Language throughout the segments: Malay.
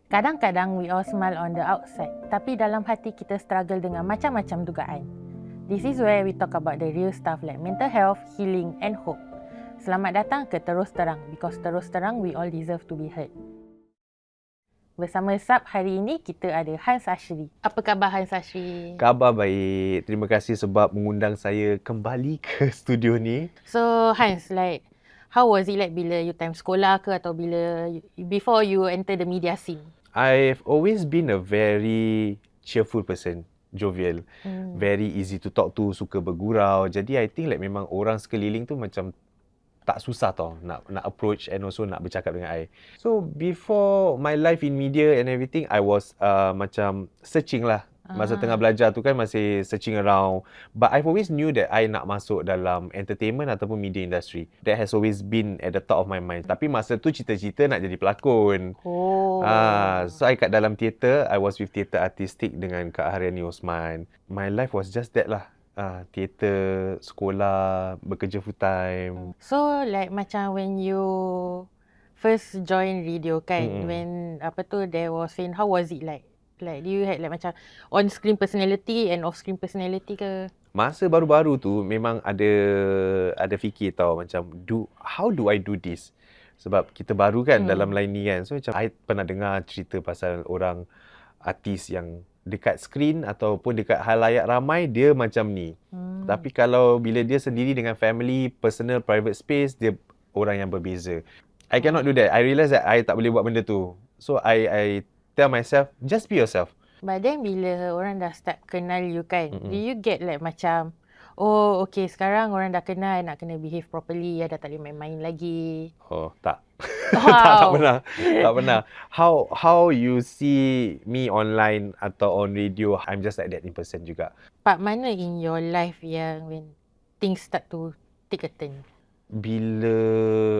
Kadang-kadang we all smile on the outside, tapi dalam hati kita struggle dengan macam-macam dugaan. This is where we talk about the real stuff like mental health, healing and hope. Selamat datang ke Terus Terang, because terus terang we all deserve to be heard. Bersama Sab hari ini kita ada Hans Ashri. Apa khabar Hans Ashri? Khabar baik. Terima kasih sebab mengundang saya kembali ke studio ni. So Hans, like how was it like bila you time sekolah ke atau bila before you enter the media scene? I've always been a very cheerful person, jovial, very easy to talk to, suka bergurau. Jadi I think like memang orang sekeliling tu macam tak susah tau nak approach and also nak bercakap dengan I. So before my life in media and everything, I was macam searching lah. Masa tengah belajar tu kan masih searching around. But I've always knew that I nak masuk dalam entertainment ataupun media industry. That has always been at the top of my mind. Tapi masa tu cita-cita nak jadi pelakon. So I kat dalam teater, I was with Teater Artistik dengan Kak Haryani Osman. My life was just that lah. Teater, sekolah, bekerja full time. So like macam when you first join radio kan, when apa tu there was saying, how was it like? Like do you had like macam on screen personality and off screen personality ke? Masa baru-baru tu memang ada fikir tau macam how do I do this? Sebab kita baru kan dalam line ni kan. So macam I pernah dengar cerita pasal orang artis yang dekat skrin ataupun dekat halayak ramai dia macam ni. Tapi kalau bila dia sendiri dengan family, personal, private space, dia orang yang berbeza. I cannot do that. I realise that I tak boleh buat benda tu. So I tell myself, just be yourself. But then bila orang dah start kenal you kan, do you get like macam, oh okay sekarang orang dah kenal, nak kena behave properly, dah tak boleh main-main lagi? Oh, tak. Wow. Tak pernah. How you see me online atau on radio, I'm just like that in person juga. Part mana in your life yang when things start to take a turn? Bila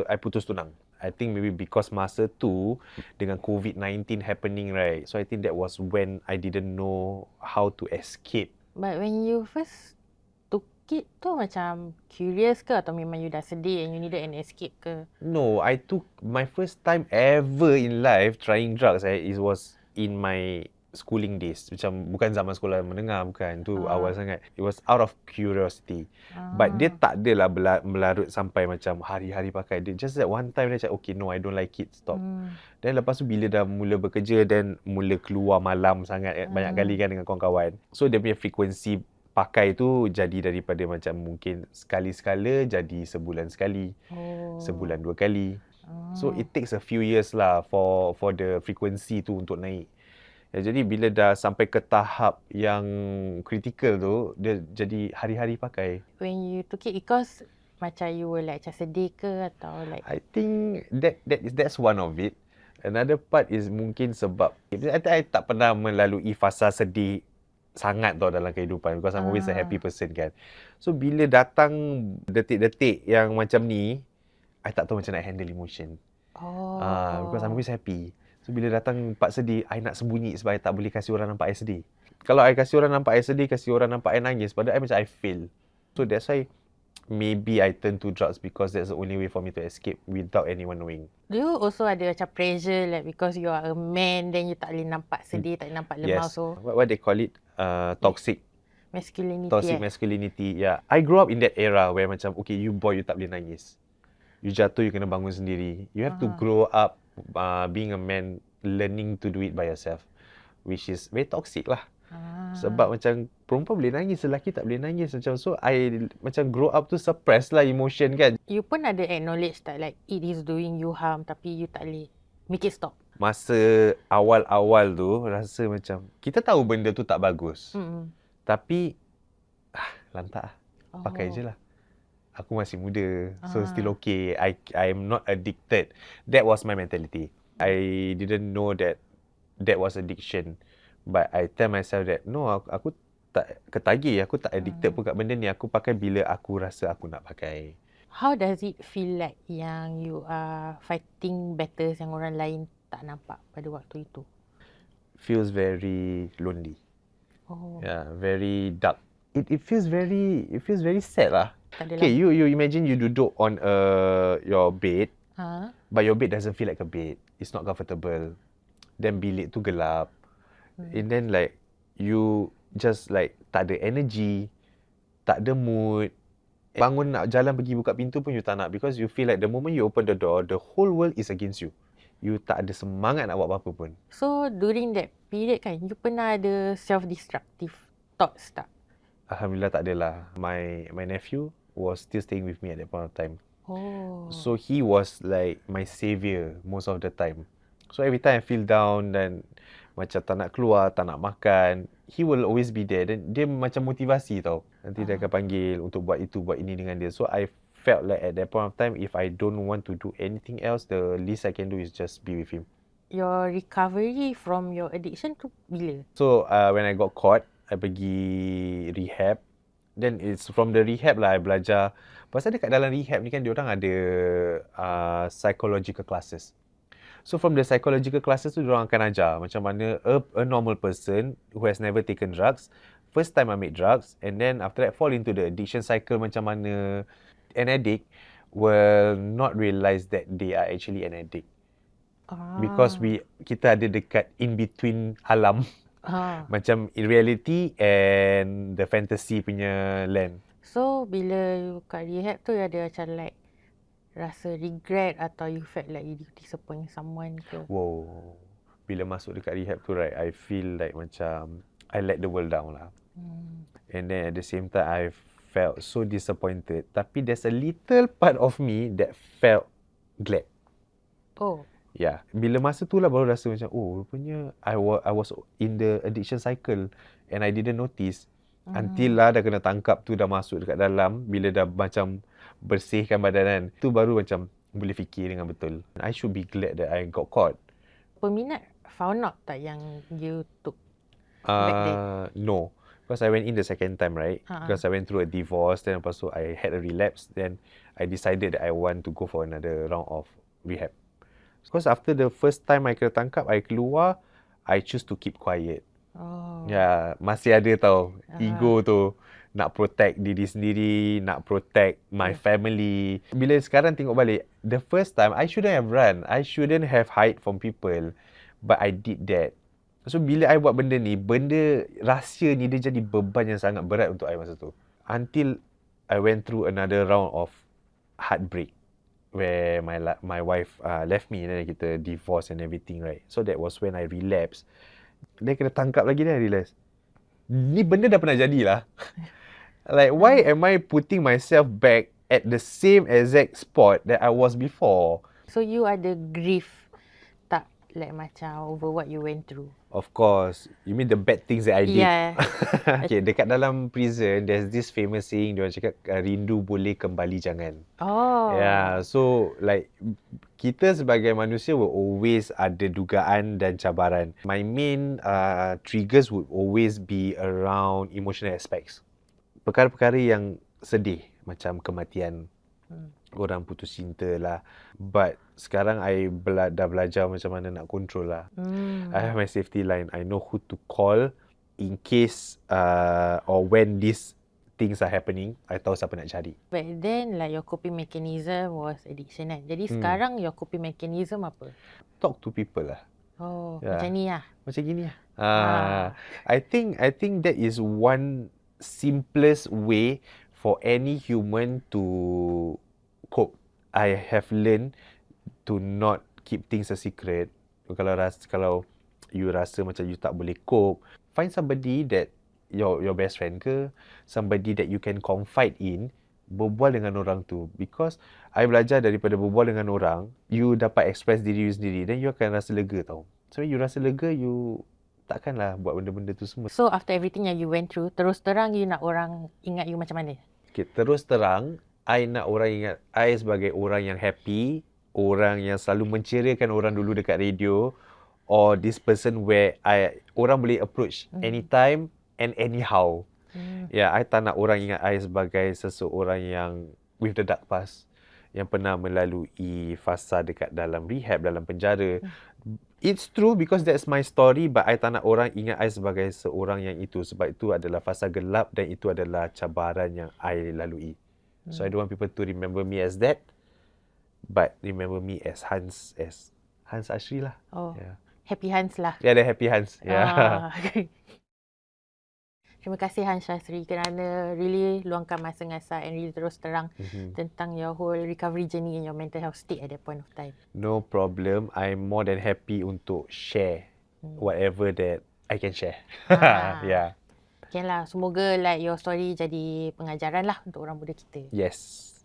I putus tunang. I think maybe because masa tu dengan COVID-19 happening, right? So I think that was when I didn't know how to escape. But when you first took it tu macam curious ke atau memang you dah sedih and you needed an escape ke? No, I took my first time ever in life trying drugs. It was in my schooling days. Macam bukan zaman sekolah menengah, bukan. Tu awal sangat. It was out of curiosity. But dia tak adalah melarut sampai macam hari-hari pakai. Dia just that one time dia cakap, okay, no, I don't like it, stop. Dan lepas tu bila dah mula bekerja dan mula keluar malam sangat, banyak kali kan dengan kawan-kawan. So dia punya frekuensi pakai tu jadi daripada macam mungkin sekali-sekala jadi sebulan sekali, sebulan 2 kali. So it takes a few years lah for the frequency tu untuk naik. Ya, jadi bila dah sampai ke tahap yang kritikal tu, dia jadi hari-hari pakai. When you took it because macam you were like macam sedih ke atau like? I think that's one of it. Another part is mungkin sebab I tak pernah melalui fasa sedih sangat tau dalam kehidupan because I'm always a happy person kan. So bila datang detik-detik yang macam ni, I tak tahu macam nak handle emotion. Because I'm always happy. So bila datang part sedih, I nak sembunyi sebab I tak boleh kasih orang nampak I sedih. Kalau I kasih orang nampak I sedih, kasih orang nampak I nangis, pada I macam I fail. So that's why maybe I turn to drugs because that's the only way for me to escape without anyone knowing. Do you also ada macam pressure like because you are a man then you tak boleh nampak sedih, tak boleh nampak lemah? Yes. So What they call it? Toxic. Masculinity. Toxic masculinity. Yeah. I grew up in that era where macam, okay, you boy, you tak boleh nangis. You jatuh, you kena bangun sendiri. You have to grow up being a man, learning to do it by yourself. Which is very toxic lah. Sebab macam perempuan boleh nangis, lelaki tak boleh nangis. Macam so, I macam grow up to suppress lah emotion kan. You pun ada acknowledge that like it is doing you harm tapi you tak boleh make it stop? Masa awal-awal tu, rasa macam, kita tahu benda tu tak bagus. Tapi, lantak lah. Pakai je lah. Aku masih muda, so still okay. I'm not addicted. That was my mentality. I didn't know that was addiction. But I tell myself that, no, aku tak ketagih, aku tak addicted pun kat benda ni. Aku pakai bila aku rasa aku nak pakai. How does it feel like yang you are fighting battles yang orang lain tak nampak pada waktu itu? Feels very lonely. Yeah, very dark. It feels very sad lah. Okay, you imagine you duduk on your bed, but your bed doesn't feel like a bed. It's not comfortable. Then bilik tu gelap. Hmm. And then like you just like tak ada energy, tak ada mood. Bangun nak jalan pergi buka pintu pun you tak nak, because you feel like the moment you open the door, the whole world is against you. You tak ada semangat nak buat apa-apa pun. So during that period kan, you pernah ada self-destructive thoughts tak? Alhamdulillah tak adalah. My nephew was still staying with me at that point of time. Oh. So he was like my savior most of the time. So every time I feel down dan macam tak nak keluar, tak nak makan, he will always be there. Dan dia macam motivasi tau. Nanti dia akan panggil untuk buat itu, buat ini dengan dia. So I felt like at that point of time, if I don't want to do anything else, the least I can do is just be with him. Your recovery from your addiction tu bila? So when I got caught, I pergi rehab. Then it's from the rehab lah I belajar. Pasal dekat dalam rehab ni kan diorang ada psychological classes. So from the psychological classes tu diorang akan ajar macam mana a normal person who has never taken drugs, first time ambil drugs, and then after that fall into the addiction cycle, macam mana an addict will not realise that they are actually an addict. Because kita ada dekat in between alam. Macam in reality and the fantasy punya land. So bila you kat rehab tu ada macam like rasa regret atau you felt like you disappoint someone ke? Wow. Bila masuk dekat rehab tu right, I feel like macam I let the world down lah. And then at the same time I felt so disappointed. Tapi there's a little part of me that felt glad. Oh. Yeah. Bila masa tu lah baru rasa macam, oh rupanya I was in the addiction cycle and I didn't notice. Until lah dah kena tangkap tu, dah masuk dekat dalam, bila dah macam bersihkan badan kan, tu baru macam boleh fikir dengan betul. I should be glad that I got caught. Peminat found out tak yang you took back then? No. Because I went in the second time, right? Because I went through a divorce, then lepas tu I had a relapse, then I decided that I want to go for another round of rehab. Because after the first time I kena tangkap, I keluar, I choose to keep quiet. Oh. Ya, masih ada tau ego tu. Nak protect diri sendiri, nak protect my family. Bila sekarang tengok balik, the first time I shouldn't have run. I shouldn't have hide from people. But I did that. So bila I buat benda ni, benda rahsia ni dia jadi beban yang sangat berat untuk I masa tu. Until I went through another round of heartbreak where my wife left me, and then kita divorce and everything, right? So that was when I relapsed. Dia kena tangkap lagi, then I realise ni benda dah pernah jadi lah. Like why am I putting myself back at the same exact spot that I was before? So you ada grief tak, like macam over what you went through? Of course. You mean the bad things that I did? Yeah. Okay, dekat dalam prison, there's this famous saying, diorang cakap, rindu boleh kembali jangan. Oh. Yeah, so like kita sebagai manusia will always ada dugaan dan cabaran. My main triggers would always be around emotional aspects. Perkara-perkara yang sedih, macam kematian, orang putus cinta lah. But sekarang I dah belajar macam mana nak control lah. I have my safety line. I know who to call in case or when these things are happening. I tahu siapa nak cari. Back then like your coping mechanism was addiction kan. Jadi sekarang your coping mechanism apa? Talk to people lah. Oh, Yeah. macam ni lah. Macam gini lah. I think that is one simplest way for any human to cope. I have learned to not keep things a secret. Kalau you rasa macam you tak boleh cope, find somebody that your best friend ke, somebody that you can confide in, berbual dengan orang tu. Because I belajar daripada berbual dengan orang, you dapat express diri you sendiri, then you akan rasa lega tau. So you rasa lega, you takkanlah buat benda-benda tu semua. So after everything yang you went through, terus terang you nak orang ingat you macam mana? Okay, terus terang, I nak orang ingat I sebagai orang yang happy, orang yang selalu menceriakan orang dulu dekat radio, or this person where orang boleh approach anytime and anyhow. Yeah, I tak nak orang ingat I sebagai seseorang yang with the dark past, yang pernah melalui fasa dekat dalam rehab, dalam penjara. It's true because that's my story, but I tak nak orang ingat I sebagai seorang yang itu, sebab itu adalah fasa gelap dan itu adalah cabaran yang I lalui. So I don't want people to remember me as that, but remember me as Hans Ashri lah. Oh. Yeah. Happy Hans lah. Yeah, the happy hands. Ah. Yeah. Terima kasih Han Syazri kerana really luangkan masa dengan saya and really terus terang tentang your whole recovery journey and your mental health state at that point of time. No problem. I'm more than happy untuk share whatever that I can share. Yeah. Okay lah, semoga like your story jadi pengajaran lah untuk orang muda kita. Yes.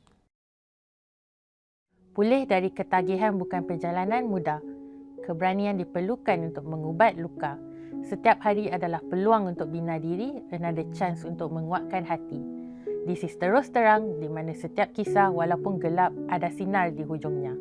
Pulih dari ketagihan bukan perjalanan mudah. Keberanian diperlukan untuk mengubat luka. Setiap hari adalah peluang untuk bina diri dan ada chance untuk menguatkan hati. This is Terus Terang di mana setiap kisah walaupun gelap ada sinar di hujungnya.